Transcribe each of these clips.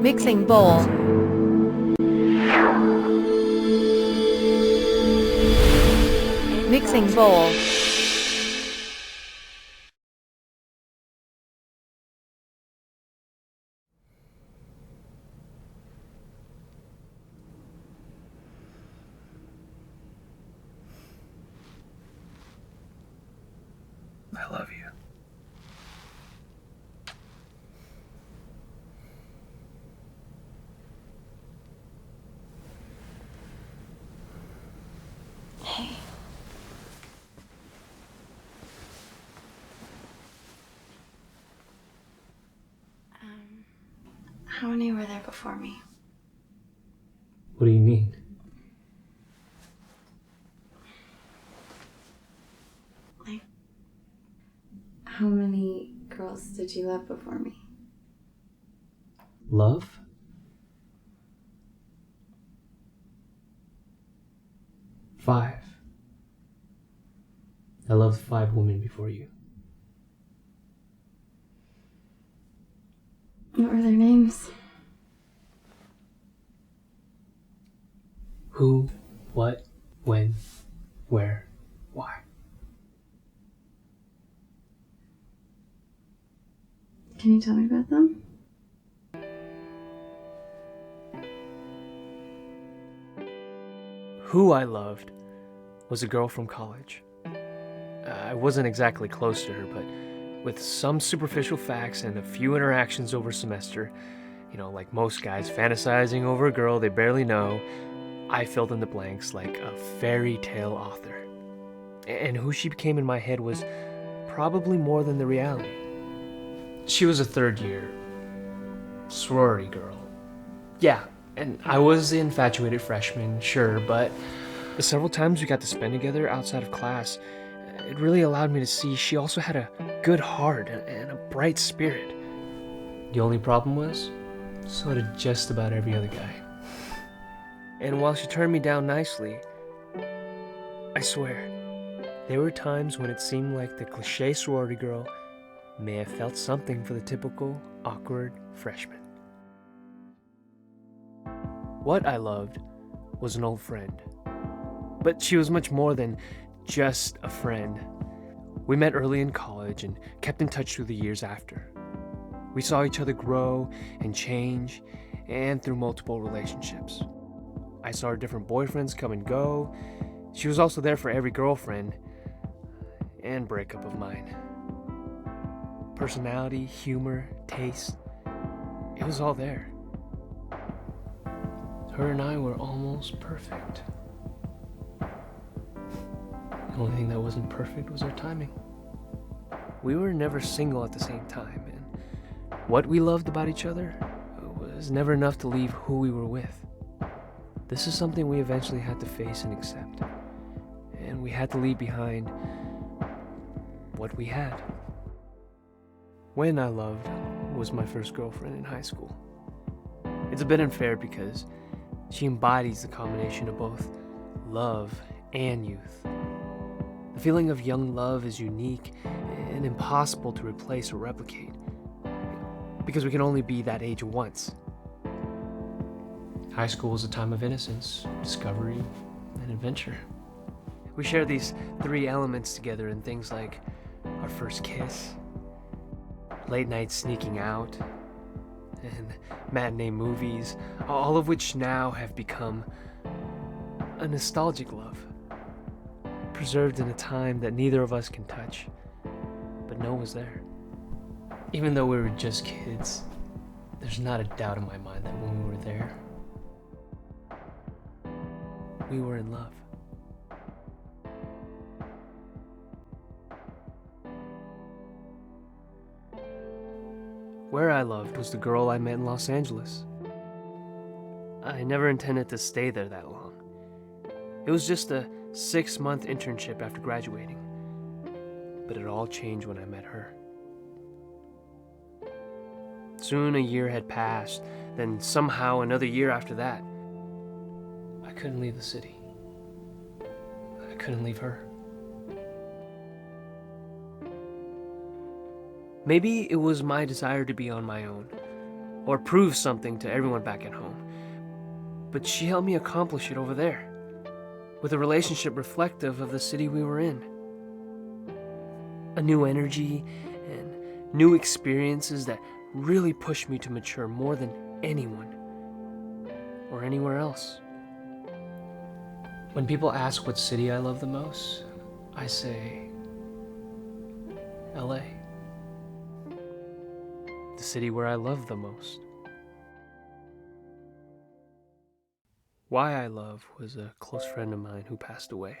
Mixing Bowl. Mixing Bowl. I love you. Hey. How many were there before me? What do you mean? Like, how many girls did you love before me? Love? Five. I loved 5 women before you. What were their names? Who, what, when, where, why. Can you tell me about them? Who I loved was a girl from college. I wasn't exactly close to her, but with some superficial facts and a few interactions over a semester, like most guys fantasizing over a girl they barely know, I filled in the blanks like a fairy tale author. And who she became in my head was probably more than the reality. She was a third-year sorority girl. Yeah, and I was the infatuated freshman, sure, but the several times we got to spend together outside of class, it really allowed me to see she also had a good heart and a bright spirit. The only problem was, so did just about every other guy. And while she turned me down nicely, I swear, there were times when it seemed like the cliche sorority girl may have felt something for the typical awkward freshman. What I loved was an old friend. But she was much more than just a friend. We met early in college and kept in touch through the years after. We saw each other grow and change, and through multiple relationships. I saw her different boyfriends come and go. She was also there for every girlfriend and breakup of mine. Personality, humor, taste, it was all there. Her and I were almost perfect. The only thing that wasn't perfect was our timing. We were never single at the same time, and what we loved about each other was never enough to leave who we were with. This is something we eventually had to face and accept, and we had to leave behind what we had. When I loved was my first girlfriend in high school. It's a bit unfair because she embodies the combination of both love and youth. The feeling of young love is unique and impossible to replace or replicate, because we can only be that age once. High school is a time of innocence, discovery, and adventure. We share these 3 elements together in things like our first kiss, late night sneaking out, and matinee movies, all of which now have become a nostalgic love, preserved in a time that neither of us can touch, but know was there. Even though we were just kids, there's not a doubt in my mind that when we were there, we were in love. Where I loved was the girl I met in Los Angeles. I never intended to stay there that long. It was just a 6-month internship after graduating, but it all changed when I met her. Soon a year had passed, then somehow another year after that. I couldn't leave the city. I couldn't leave her. Maybe it was my desire to be on my own, or prove something to everyone back at home. But she helped me accomplish it over there, with a relationship reflective of the city we were in. A new energy and new experiences that really pushed me to mature more than anyone or anywhere else. When people ask what city I love the most, I say LA. The city where I love the most. Why I Love was a close friend of mine who passed away.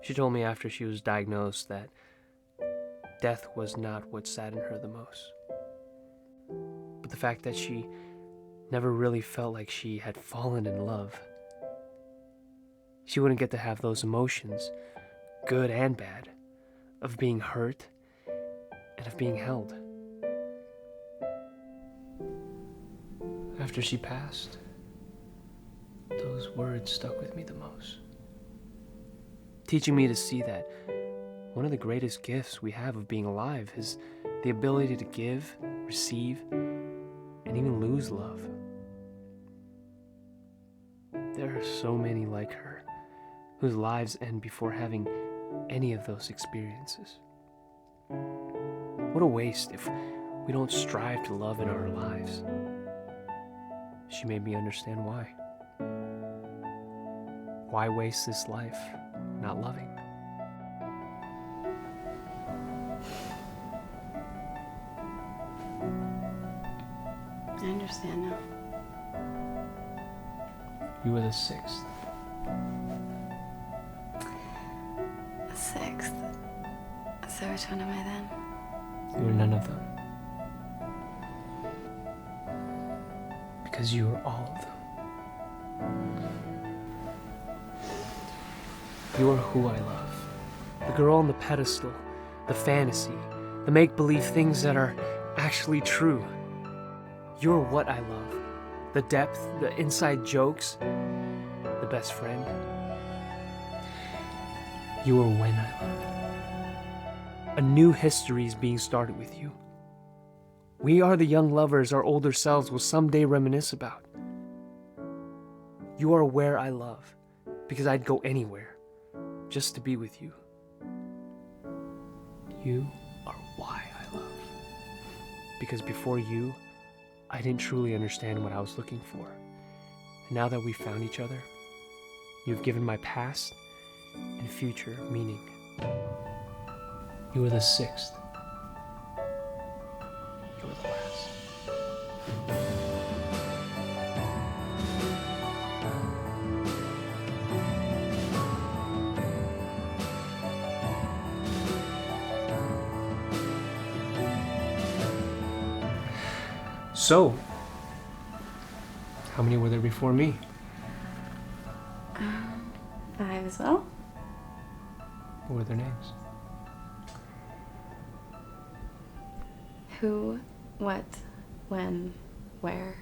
She told me after she was diagnosed that death was not what saddened her the most, but the fact that she never really felt like she had fallen in love. She wouldn't get to have those emotions, good and bad, of being hurt and of being held. After she passed, those words stuck with me the most, teaching me to see that one of the greatest gifts we have of being alive is the ability to give, receive, and even lose love. There are so many like her, whose lives end before having any of those experiences. What a waste if we don't strive to love in our lives. She made me understand why. Why waste this life not loving? I understand now. You were the sixth. The sixth. So which one am I then? You were none of them. Because you were all of them. You are who I love. The girl on the pedestal, the fantasy, the make-believe things that are actually true. You're what I love. The depth, the inside jokes, the best friend. You are when I love. A new history is being started with you. We are the young lovers our older selves will someday reminisce about. You are where I love, because I'd go anywhere just to be with you. You are why I love, because before you, I didn't truly understand what I was looking for. And now that we found each other, you've given my past and future meaning. You are the sixth. You are the last. So, how many were there before me? 5 as well. What were their names? Who, what, when, where.